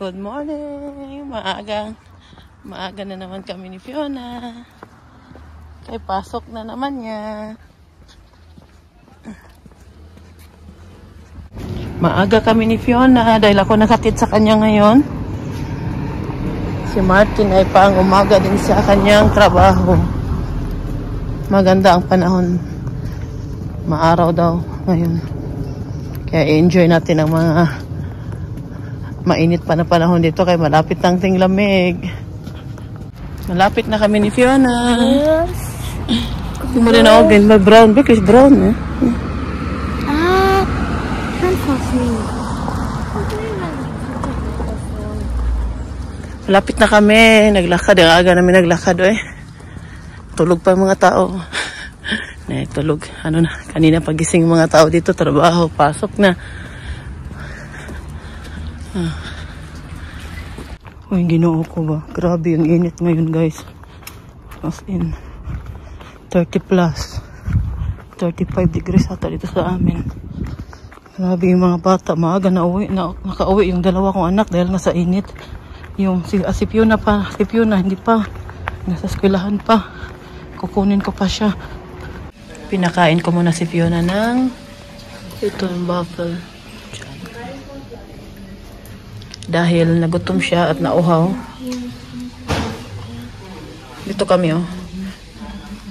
Good morning! Maaga na naman kami ni Fiona. Kay pasok na naman niya. Maaga kami ni Fiona dahil ako nakatid sa kanya ngayon. Si Martin ay paang umaga din sa kanyang trabaho. Maganda ang panahon. Maaraw daw ngayon. Kaya enjoy natin ang mga mainit pa na panahon dito kaya malapit ng ting lamig. Malapit na kami ni Fiona. Yes. Hindi mo rin ako ganyan. Brown. Because brown eh. Malapit na kami. Naglakad. Ang aga namin naglakad eh. Tulog pa mga tao. Tulog. Ano na. Kanina pagising mga tao dito. Trabaho. Pasok na. Uy, ginoo ko ba? Grabe yung init ngayon guys. As in 30 plus 35 degrees ata dito sa amin. Grabe yung mga bata. Maaga na uwi. Nakauwi yung dalawa kong anak dahil nga sa init. Yung si Fiona pa. Si Fiona hindi pa. Nasa eskwelahan pa. Kukunin ko pa siya. Pinakain ko muna si Fiona ng ito yung waffle. Dahil nagutom siya at nauhaw. Dito kami oh.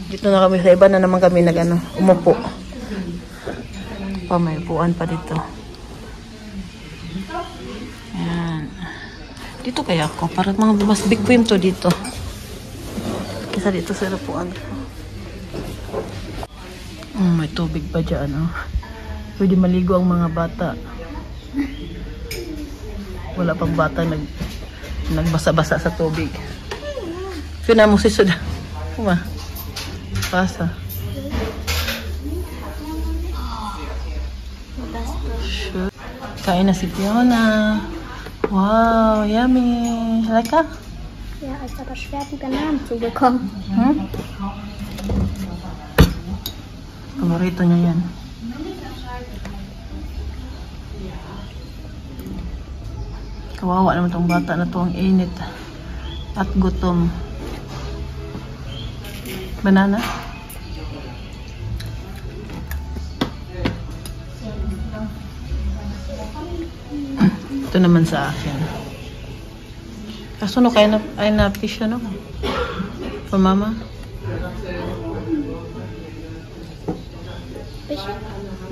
Dito na kami. Sa iba na naman kami umupo. May upuan pa dito. Ayan. Dito kaya ako. Para mas big queen to dito. Kesa dito sa upuan. May tubig pa dyan oh. Pwede maligo ang mga bata. Wala pang bata nagbasa-basa sa tubig. Fiona mo si Suda. Kuma. Pasa. Sure. Kain na si Fiona. Wow, yummy. Lecker? Ja, ist aber schwer, die Bananen zu bekommen. Paborito niya yan. Kawawa naman tong bata na to, ang init at gutom. Banana? Ito naman sa akin. Kaso no, kaya na fish ano? For mama? Fish?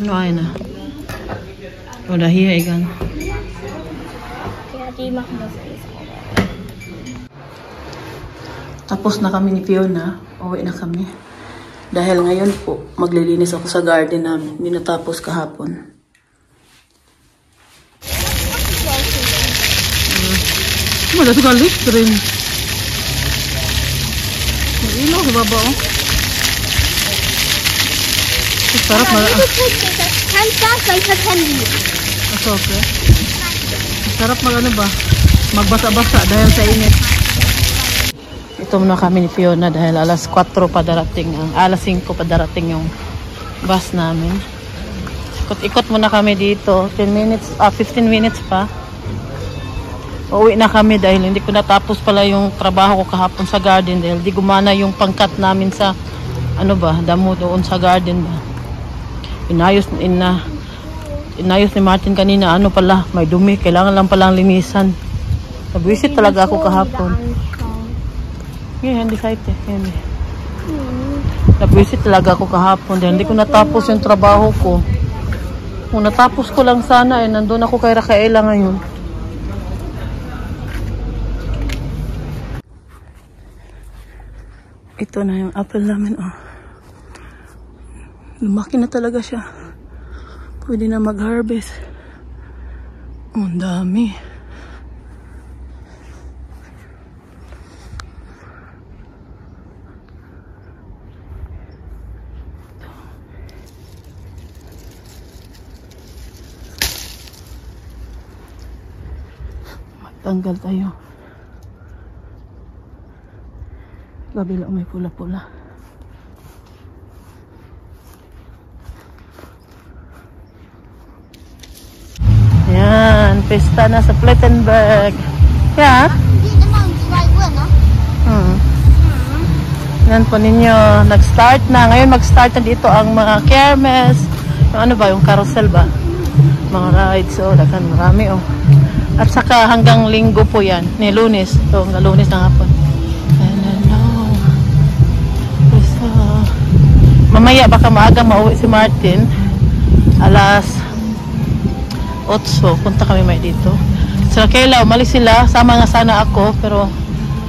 No, ay na. Oder hier, egal. Die machen das eh sauber. Tapos na kami ni Fiona. Uwi na kami. Dahil ngayon po, maglilinis ako sa garden namin. Hindi natapos kahapon. Malas ka lift rin. Mag-ilaw, baba oh. Sarap mala. That's okay. Sarap magbasa-basa dahil sa init. Ito muna kami ni Fiona dahil alas 4 pa darating, alas 5 pa darating yung bus namin. Ikot-ikot muna kami dito. 15 minutes pa. Uuwi na kami dahil hindi ko natapos pala yung trabaho ko kahapon sa garden dahil di gumana yung pangkat namin sa damo doon sa garden ba. Inayos ni Martin kanina, may dumi, kailangan lang palang linisan. Nag-visit talaga ako kahapon. Hindi site eh. Nag-visit talaga ako kahapon dahil hindi ko natapos yung trabaho ko. Kung natapos ko lang sana nandun ako kay Rafaela ngayon. Ito na yung apple namin oh. Lumaki na talaga siya. Pwede na mag-harvest. Ang dami. Magtanggal tayo. Kabila may pula-pula. Ayan. Ayan, pista na sa Plettenberg. Yeah. Yan po ninyo, nag-start na. Ngayon mag-start na dito ang mga kermes. Yung ano ba, yung carousel ba? Mga rides, oh, dagan marami, oh. At saka hanggang linggo po yan, ni Lunes. So, hanggang Lunes na hapon. Mamaya baka maaga mauwi si Martin. Alas 8, punta kami may dito. Sila Kayla, umalis sila. Sama nga sana ako, pero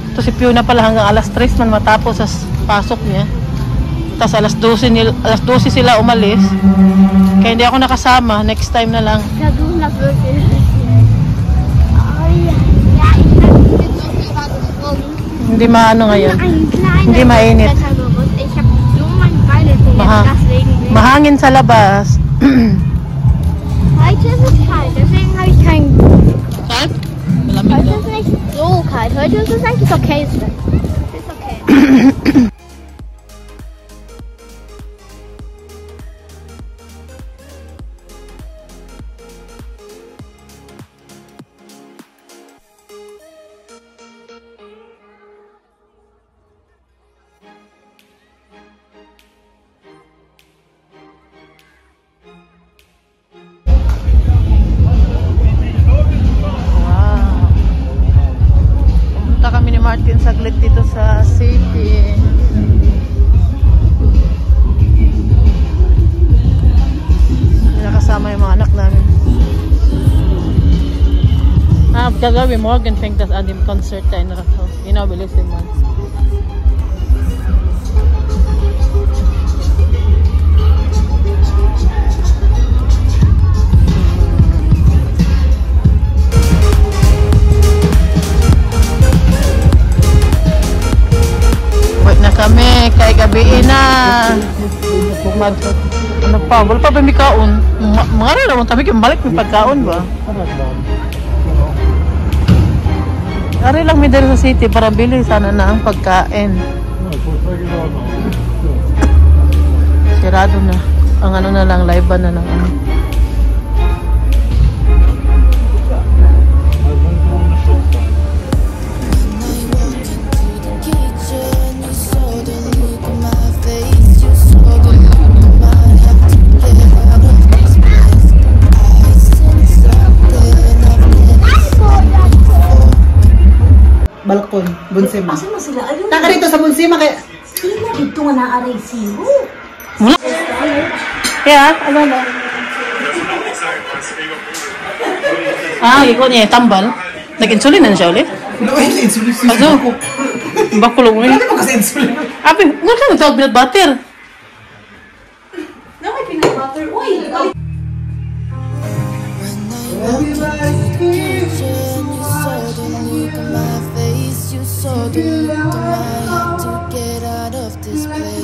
ito si Fiona pala hanggang alas 3 man matapos sa pasok niya. Tapos alas 12 sila umalis. Kaya hindi ako nakasama. Next time na lang. Hindi maano ngayon. Hindi mainit. Mahangin sa labas. Heute ist es kalt, deswegen habe ich keinen. Kalt? Heute ist es nicht so kalt. Heute ist es eigentlich okay. Ist okay. Kami ni Martin saglit dito sa city. Nakasama yung mga anak namin. Gagawin Morgan think das an dem Konzert da in Rathaus. Inabilis din man. Kami kay gabi na mag ano pa wala pa ba may kaon mga rin naman tabi balik may pagkaon ba ari lang may dali sa city para bili sana na ang pagkain sirado na ang ano na lang live na lang ano. Balkon, Bunsima. Asa mo sila? Ayun. Taka dito sa Bunsima kaya... Sila dito nga na-aray sigo. Mula? Kaya, ano ba? Ikaw niya, tambal. Nag-insulin na siya ulit? Ano ba yung insulin? Ano? Bakulong mo yun. Ano ba kasi insulin? Abi, nga ka nagtawag peanut butter. Na may peanut butter. Uy!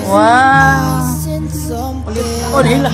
Wow. Oh, nila.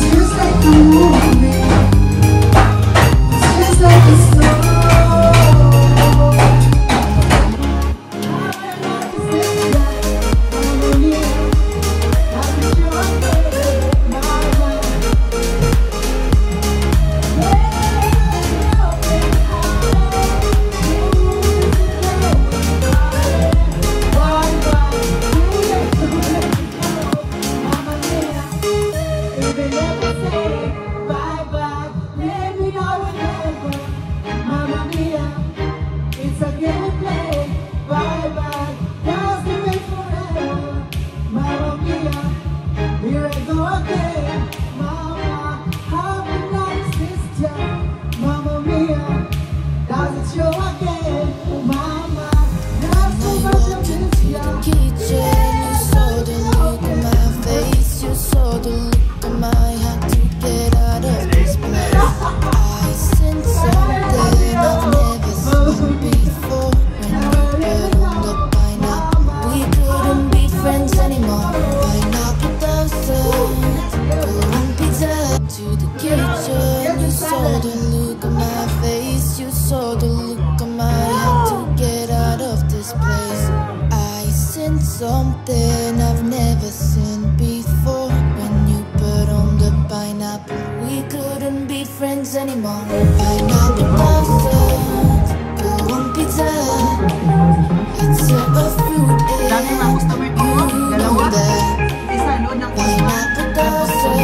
Just like a movie. It's just like a story. something I've never seen before. When you put on the pineapple, we couldn't be friends anymore. Pineapple blossoms, go on pizza. It's a fruit, Dami mga customer ko. Dalawa. Isa, load ng customer. pineapple blossom,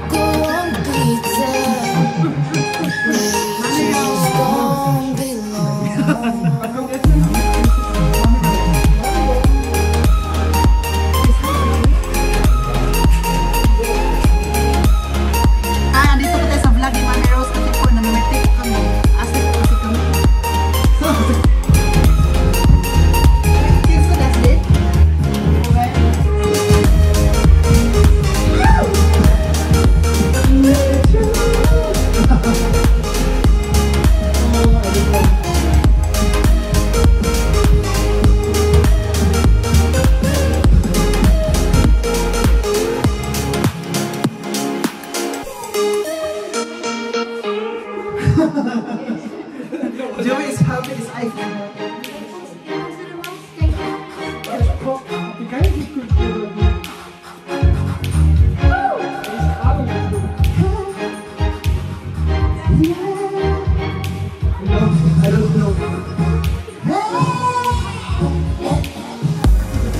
go on pizza. They just don't belong. Dito po tayo sa vlog ni Mami Rose kasi po nanometik kami. Asik po kasi kami. So that's it. Joey is happy his iPhone. I don't know.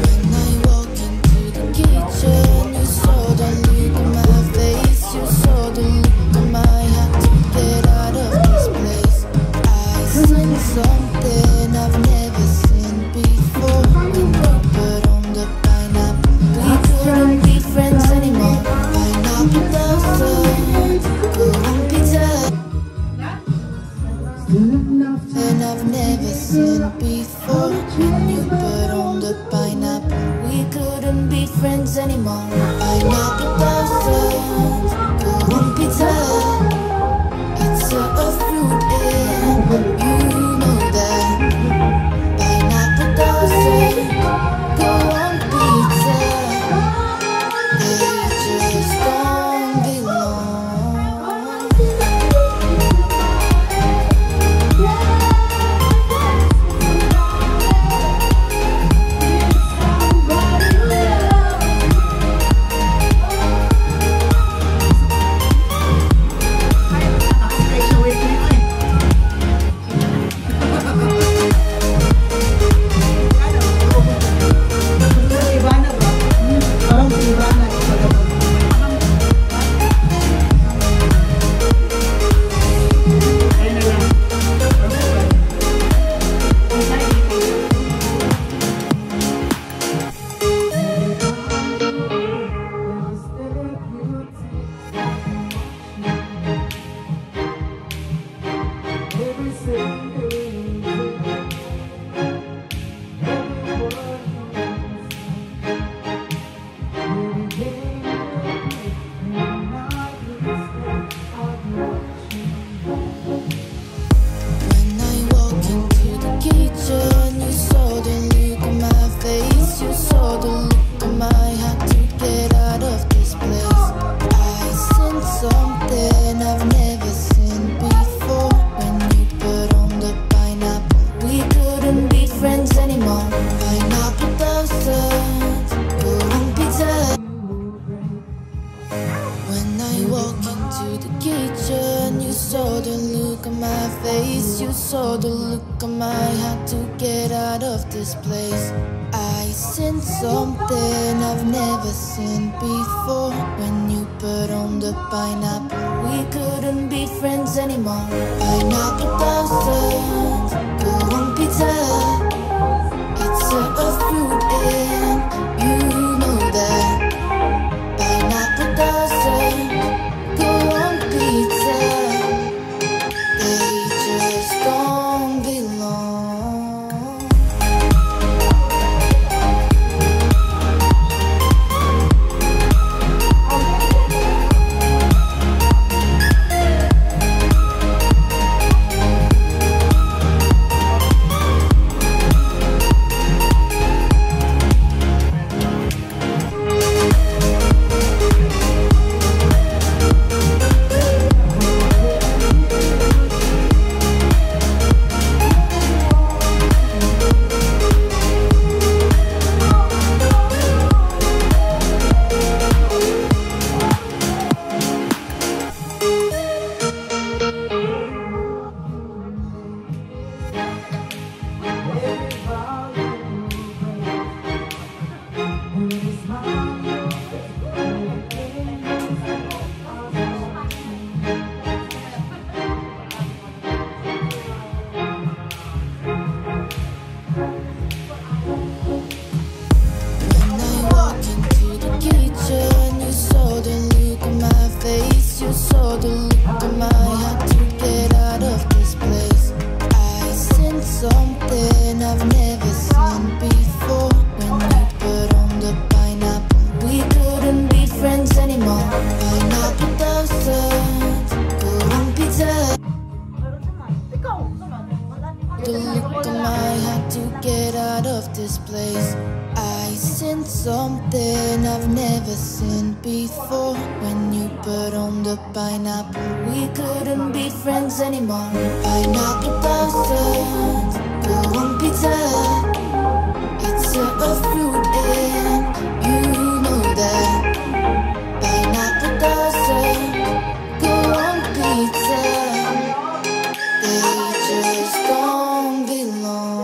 When I walk into the kitchen, you saw the look on my face. You saw the look on my heart to get out of this place. I seen something I've never seen before. When you put on the pineapple, we couldn't be friends anymore. Pineapple blossoms, go on pizza. And I've never seen before. When you put on the pineapple, we couldn't be friends anymore. Pineapple blossoms, go on pizza. It's a fruit and you know that. Pineapple blossoms, go on pizza. They just don't belong. When I walk into the kitchen, you saw the look on my face. You saw the look on my heart to get out of this place. I seen something I've never seen before. When you put on the pineapple, we couldn't be friends anymore. Pineapple blossoms, go on pizza. When I walk into the kitchen, you saw the look on my face. You saw the look on my heart to get out of this place. I seen something I've never seen before. When you put on the pineapple, we couldn't be friends anymore. Pineapple blossoms, go on pizza. It's a fruit and you know that. Pineapple blossoms, go on pizza. They just don't belong. Something I've never seen before. When you put on the pineapple, we couldn't be friends anymore. Pineapple blossoms, go on pizza. It's a fruit and you know that. Pineapple blossoms, go on pizza. They just don't belong.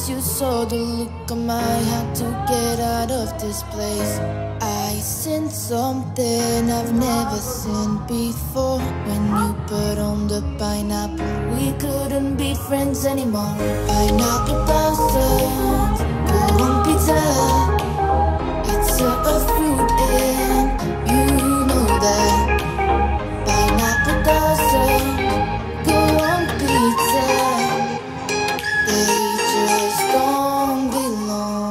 You saw the look on my had to get out of this place. I sensed something I've never seen before. When you put on the pineapple, we couldn't be friends anymore. Pineapple blossoms, go on pizza. It's a fruit and you know that. Pineapple blossoms, go on pizza. They just don't belong.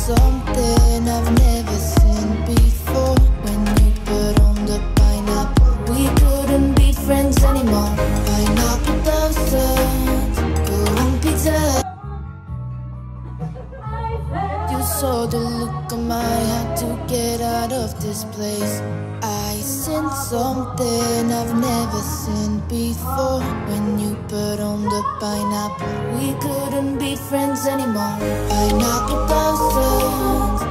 Something I've never seen before. When you put on the pineapple, we couldn't be friends anymore. Pineapple blossoms, go on pizza. You saw the look on my had to get out of this place. I sensed something I've never seen before. When you put on the pineapple, we couldn't be friends anymore. Pineapple blossoms,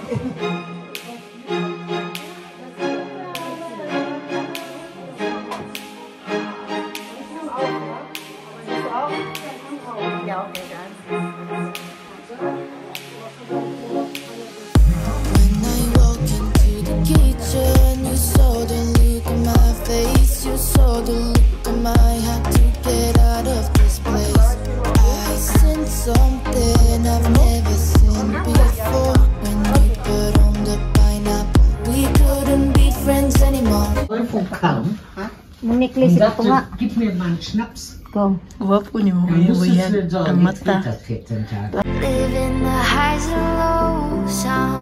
When I walk into the kitchen, you saw the look on my face. You saw the look on my had to get out of this place. I sensed something I've never seen before. When you put on the pineapple, we couldn't be friends anymore. Necklace ito nga. Give me a man schnaps. Go. Wapo ni mo ang mata. Living the highs and lows.